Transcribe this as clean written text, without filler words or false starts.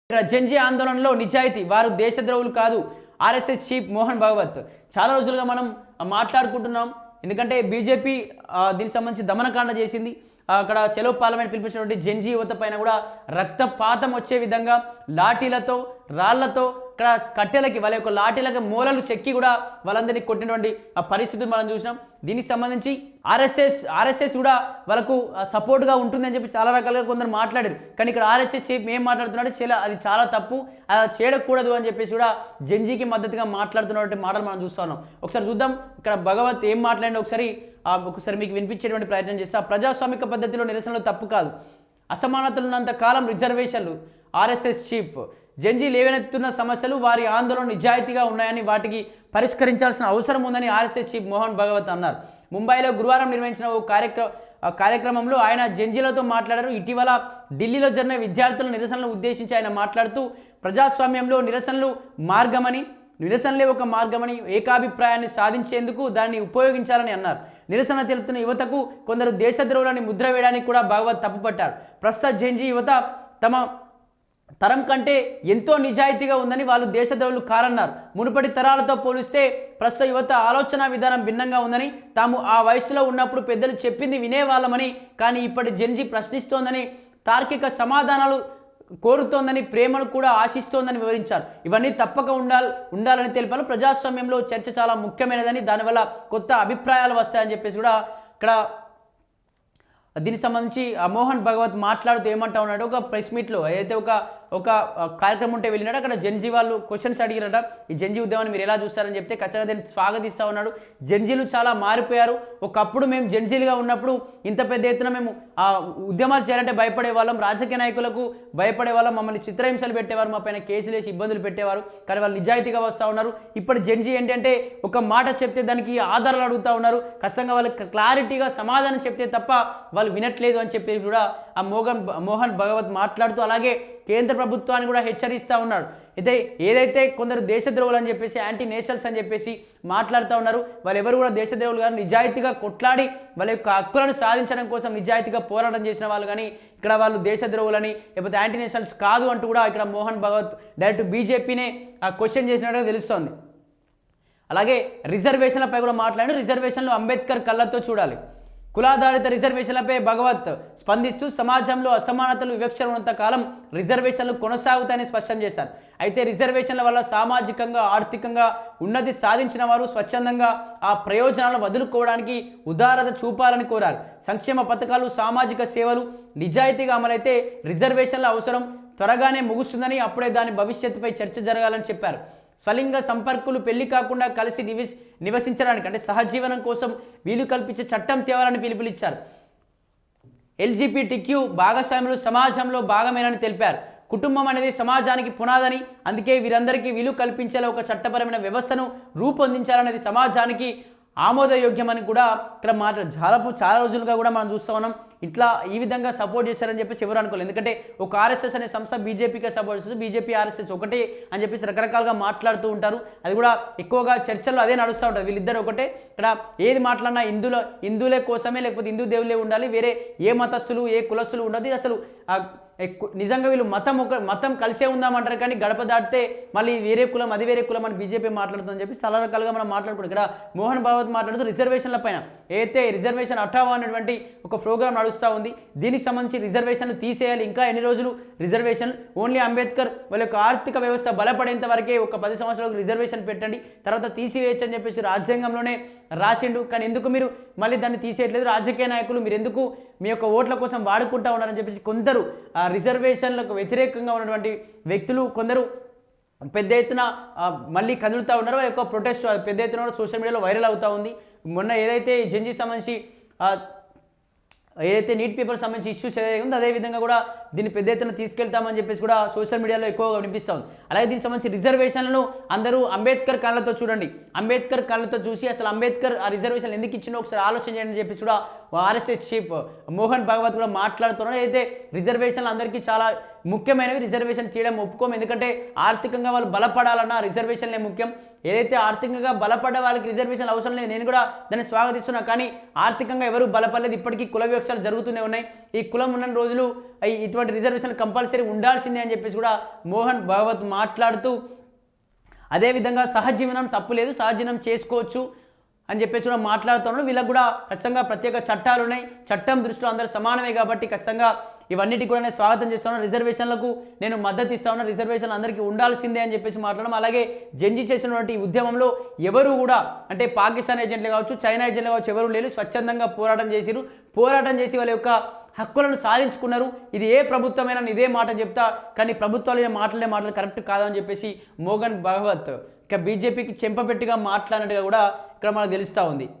ఇక్కడ జెన్జీ ఆందోళనలో నిజాయితీ, వారు దేశద్రోహులు కాదు, ఆర్ఎస్ఎస్ చీఫ్ మోహన్ భగవత్. చాలా రోజులుగా మనం మాట్లాడుకుంటున్నాం, ఎందుకంటే బీజేపీ దీనికి సంబంధించి దమనకాండ చేసింది. అక్కడ చెలో పార్లమెంట్ పిలిపించినటువంటి జెన్జీ యువత పైన కూడా రక్తపాతం వచ్చే విధంగా లాఠీలతో రాళ్లతో ఇక్కడ కట్టెలకి వాళ్ళ యొక్క లాఠీలకి మూలలు చెక్కి కూడా వాళ్ళందరినీ కొట్టినటువంటి ఆ పరిస్థితులు మనం చూసినాం. దీనికి సంబంధించి ఆర్ఎస్ఎస్ కూడా వాళ్ళకు సపోర్ట్గా ఉంటుందని చెప్పి చాలా రకాలుగా కొందరు మాట్లాడారు. కానీ ఇక్కడ ఆర్ఎస్ఎస్ చీఫ్ ఏం మాట్లాడుతున్నాడు, అది చాలా తప్పు, అలా చేయకూడదు అని చెప్పేసి కూడా జెన్జీకి మద్దతుగా మాట్లాడుతున్నటువంటి మాటలు మనం చూస్తా ఉన్నాం. ఒకసారి చూద్దాం ఇక్కడ భగవత్ ఏం మాట్లాడిన ఒకసారి మీకు వినిపించేటువంటి ప్రయత్నం చేస్తా. ప్రజాస్వామిక పద్ధతిలో నిరసనలు తప్పు కాదు, అసమానతలున్నంత కాలం రిజర్వేషన్లు. ఆర్ఎస్ఎస్ చీఫ్ జెన్జీ లేవనెత్తున్న సమస్యలు వారి ఆందోళన నిజాయితీగా ఉన్నాయని వాటికి పరిష్కరించాల్సిన అవసరం ఉందని ఆర్ఎస్ఎస్ చీఫ్ మోహన్ భగవత్ అన్నారు. ముంబైలో గురువారం నిర్వహించిన ఓ కార్యక్రమంలో ఆయన జెన్జీలతో మాట్లాడారు. ఇటీవల ఢిల్లీలో జరిగిన విద్యార్థుల నిరసనలను ఉద్దేశించి ఆయన మాట్లాడుతూ ప్రజాస్వామ్యంలో నిరసనలే ఒక మార్గమని, ఏకాభిప్రాయాన్ని సాధించేందుకు దాన్ని ఉపయోగించాలని అన్నారు. నిరసన తెలుపుతున్న యువతకు కొందరు దేశద్రోహులని ముద్ర వేయడానికి కూడా భగవత్ తప్పుపట్టారు. ప్రస్తుత జెన్జీ యువత తమ తరం కంటే ఎంతో నిజాయితీగా ఉందని, వాళ్ళు దేశద్రోహులు కారన్నారు. మునుపటి తరాలతో పోలిస్తే ప్రస్తుత యువత ఆలోచన విధానం భిన్నంగా ఉందని, తాము ఆ వయసులో ఉన్నప్పుడు పెద్దలు చెప్పింది వినేవాళ్ళమని, కానీ ఇప్పటి జెన్జీ ప్రశ్నిస్తోందని, తార్కిక సమాధానాలు కోరుతోందని, ప్రేమను కూడా ఆశిస్తోందని వివరించారు. ఇవన్నీ తప్పక ఉండాలని తెలిపారు. ప్రజాస్వామ్యంలో చర్చ చాలా ముఖ్యమైనదని, దానివల్ల కొత్త అభిప్రాయాలు వస్తాయని చెప్పేసి కూడా ఇక్కడ దీనికి సంబంధించి మోహన్ భగవత్ మాట్లాడుతూ ఏమంటా ఉన్నాడు, ఒక ప్రెస్ మీట్లో ఏదైతే ఒక కార్యక్రమం ఉంటే వెళ్ళినాడు. అక్కడ జెన్జీ వాళ్ళు క్వశ్చన్స్ అడిగినట, ఈ జెన్జీ ఉద్యమాన్ని మీరు ఎలా చూస్తారని చెప్తే ఖచ్చితంగా దాన్ని స్వాగతిస్తూ ఉన్నాడు. జెన్జీలు చాలా మారిపోయారు, ఒకప్పుడు మేము జెన్జీలుగా ఉన్నప్పుడు ఇంత పెద్ద ఎత్తున మేము ఉద్యమాలు చేయాలంటే భయపడే వాళ్ళం, రాజకీయ నాయకులకు భయపడే వాళ్ళం, మమ్మల్ని చిత్రహింసలు పెట్టేవారు, మా పైన కేసులు వేసి ఇబ్బందులు పెట్టేవారు, కానీ వాళ్ళు నిజాయితీగా వస్తూ ఉన్నారు. ఇప్పుడు జెన్జీ ఏంటంటే ఒక మాట చెప్తే దానికి ఆధారాలు అడుగుతూ ఉన్నారు, ఖచ్చితంగా వాళ్ళకి క్లారిటీగా సమాధానం చెప్తే తప్ప వాళ్ళు వినట్లేదు అని చెప్పి కూడా ఆ మోహన్ భగవత్ మాట్లాడుతూ, అలాగే కేంద్ర ప్రభుత్వాన్ని కూడా హెచ్చరిస్తూ ఉన్నాడు. ఏదైతే కొందరు దేశద్రోహులు అని చెప్పేసి, యాంటీ నేషనల్స్ అని చెప్పేసి మాట్లాడుతూ ఉన్నారు, వాళ్ళు ఎవరు కూడా దేశద్రోహులు గారు, నిజాయితీగా కొట్లాడి వాళ్ళ యొక్క హక్కులను సాధించడం కోసం నిజాయితీగా పోరాటం చేసిన వాళ్ళు, కానీ ఇక్కడ వాళ్ళు దేశద్రోహులని లేకపోతే యాంటీ నేషనల్స్ కాదు అంటూ కూడా ఇక్కడ మోహన్ భగవత్ డైరెక్ట్ బీజేపీనే క్వశ్చన్ చేసినట్టుగా తెలుస్తోంది. అలాగే రిజర్వేషన్లపై కూడా మాట్లాడి, రిజర్వేషన్లు అంబేద్కర్ కళ్ళతో చూడాలి. కులాధారిత రిజర్వేషన్లపై భగవత్ స్పందిస్తూ సమాజంలో అసమానతలు వివక్ష ఉన్నంత కాలం రిజర్వేషన్లు కొనసాగుతాయని స్పష్టం చేశారు. అయితే రిజర్వేషన్ల వల్ల సామాజికంగా ఆర్థికంగా ఉన్నతి సాధించిన వారు స్వచ్ఛందంగా ఆ ప్రయోజనాలను వదులుకోవడానికి ఉదారత చూపాలని కోరారు. సంక్షేమ పథకాలు, సామాజిక సేవలు నిజాయితీగా అమలైతే రిజర్వేషన్ల అవసరం త్వరగానే ముగుస్తుందని, అప్పుడే దాని భవిష్యత్తుపై చర్చ జరగాలని చెప్పారు. స్వలింగ సంపర్కులు పెళ్లి కాకుండా కలిసి నివసించడానికి అంటే సహజీవనం కోసం వీలు కల్పించే చట్టం తేవాలని పిలుపునిచ్చారు. ఎల్జీబీటీక్యూ భాగస్వాములు సమాజంలో భాగమేనని తెలిపారు. కుటుంబం అనేది సమాజానికి పునాదని, అందుకే వీరందరికీ వీలు కల్పించేలా ఒక చట్టపరమైన వ్యవస్థను రూపొందించాలనేది సమాజానికి ఆమోదయోగ్యమని కూడా ఇక్కడ చాలా రోజులుగా కూడా మనం చూస్తూ ఉన్నాం. ఇట్లా ఈ విధంగా సపోర్ట్ చేశారని చెప్పేసి ఎవరు అనుకోలేదు, ఎందుకంటే ఒక ఆర్ఎస్ఎస్ అనే సంస్థ బీజేపీకి సపోర్ట్ చేస్తుంది, బీజేపీ ఆర్ఎస్ఎస్ ఒకటే అని చెప్పేసి రకరకాలుగా మాట్లాడుతూ ఉంటారు. అది కూడా ఎక్కువగా చర్చల్లో అదే నడుస్తూ ఉంటుంది, వీళ్ళిద్దరు ఒకటే. ఇక్కడ ఏది మాట్లాడినా హిందువులే కోసమే, లేకపోతే హిందూ దేవులే ఉండాలి, వేరే ఏ మతస్థులు ఏ కులస్తులు ఉండదు. అసలు నిజంగా వీళ్ళు మతం కలిసే ఉందామంటారు, కానీ గడప దాటితే మళ్ళీ వేరే కులం అది వేరే కులం అని బీజేపీ మాట్లాడుతుందని చెప్పి చాలా రకాలుగా మనం మాట్లాడుకుంటాం. ఇక్కడ మోహన్ భగవత్ మాట్లాడుతూ రిజర్వేషన్ల పైన ఏదైతే రిజర్వేషన్ హఠావో అనేటువంటి ఒక ప్రోగ్రామ్ నడుస్తూ ఉంది, దీనికి సంబంధించి రిజర్వేషన్లు తీసేయాలి, ఇంకా ఎన్ని రోజులు రిజర్వేషన్, ఓన్లీ అంబేద్కర్ వాళ్ళ యొక్క ఆర్థిక వ్యవస్థ బలపడేంత వరకే ఒక 10 సంవత్సరాలకు రిజర్వేషన్ పెట్టండి, తర్వాత తీసివేయచ్చు అని చెప్పేసి రాజ్యాంగంలోనే రాసిండు. కానీ ఎందుకు మీరు మళ్ళీ దాన్ని తీసేయట్లేదు, రాజకీయ నాయకులు మీరు ఎందుకు మీ యొక్క ఓట్ల కోసం వాడుకుంటూ ఉన్నారని చెప్పేసి కొందరు రిజర్వేషన్లకు వ్యతిరేకంగా ఉన్నటువంటి వ్యక్తులు కొందరు పెద్ద ఎత్తున మళ్ళీ కదులుతూ ఉన్నారు. ఎక్కువ ప్రొటెస్ట్ పెద్ద ఎత్తున సోషల్ మీడియాలో వైరల్ అవుతూ ఉంది. మొన్న ఏదైతే జెన్జీ సంబంధించి ఏదైతే నీట్ పేపర్ సంబంధించి ఇష్యూస్ ఏదైతే ఉందో అదేవిధంగా కూడా దీన్ని పెద్ద ఎత్తున తీసుకెళ్తామని చెప్పేసి కూడా సోషల్ మీడియాలో ఎక్కువగా వినిపిస్తూ ఉంది. అలాగే దీనికి సంబంధించి రిజర్వేషన్లను అందరూ అంబేద్కర్ కళ్ళతో చూడండి, అంబేద్కర్ కళ్ళతో చూసి అసలు అంబేద్కర్ ఆ రిజర్వేషన్ ఎందుకు ఇచ్చినో ఒకసారి ఆలోచన చేయండి అని చెప్పేసి కూడా ఆర్ఎస్ఎస్ చీఫ్ మోహన్ భగవత్ కూడా మాట్లాడుతున్నాడు. అయితే రిజర్వేషన్లు అందరికీ చాలా ముఖ్యమైనవి, రిజర్వేషన్ తీయడం ఒప్పుకోము, ఎందుకంటే ఆర్థికంగా వాళ్ళు బలపడాలన్నా రిజర్వేషన్లే ముఖ్యం. ఏదైతే ఆర్థికంగా బలపడ్డ వాళ్ళకి రిజర్వేషన్లు అవసరం లేదు, నేను కూడా దాన్ని స్వాగతిస్తున్నా. కానీ ఆర్థికంగా ఎవరు బలపడలేదు, ఇప్పటికీ కుల వివక్షలు జరుగుతూనే ఉన్నాయి. ఈ కులం ఉన్న రోజులు ఇటువంటి ఇటువంటి రిజర్వేషన్ కంపల్సరీ ఉండాల్సిందే అని చెప్పేసి కూడా మోహన్ భాగవత్ మాట్లాడుతూ, అదేవిధంగా సహజీవనం తప్పు లేదు, సహజీవనం చేసుకోవచ్చు అని చెప్పేసి కూడా మాట్లాడుతున్నాడు. వీళ్ళకి కూడా ఖచ్చితంగా ప్రత్యేక చట్టాలు ఉన్నాయి, చట్టం దృష్టిలో అందరూ సమానమే కాబట్టి ఖచ్చితంగా ఇవన్నిటి కూడా నేను స్వాగతం చేస్తాను. రిజర్వేషన్లకు నేను మద్దతు ఇస్తా ఉన్నా, రిజర్వేషన్లు అందరికీ ఉండాల్సిందే అని చెప్పేసి మాట్లాడడం. అలాగే జంజీ చేసినటువంటి ఈ ఉద్యమంలో ఎవరు కూడా అంటే పాకిస్తాన్ ఏజెంట్లు కావచ్చు, చైనా ఏజెంట్లు కావచ్చు ఎవరు లేరు, స్వచ్ఛందంగా పోరాటం చేసి వాళ్ళ యొక్క హక్కులను సాధించుకున్నారు. ఇది ఏ ప్రభుత్వమైనా ఇదే మాట చెప్తా, కానీ ప్రభుత్వాలు మాటలు కరెక్ట్ కాదని చెప్పేసి మోహన్ భాగవత్ ఇక బీజేపీకి చెంపపెట్టిగా మాట్లాడినట్టుగా కూడా ఇక్కడ మనకు తెలుస్తూ ఉంది.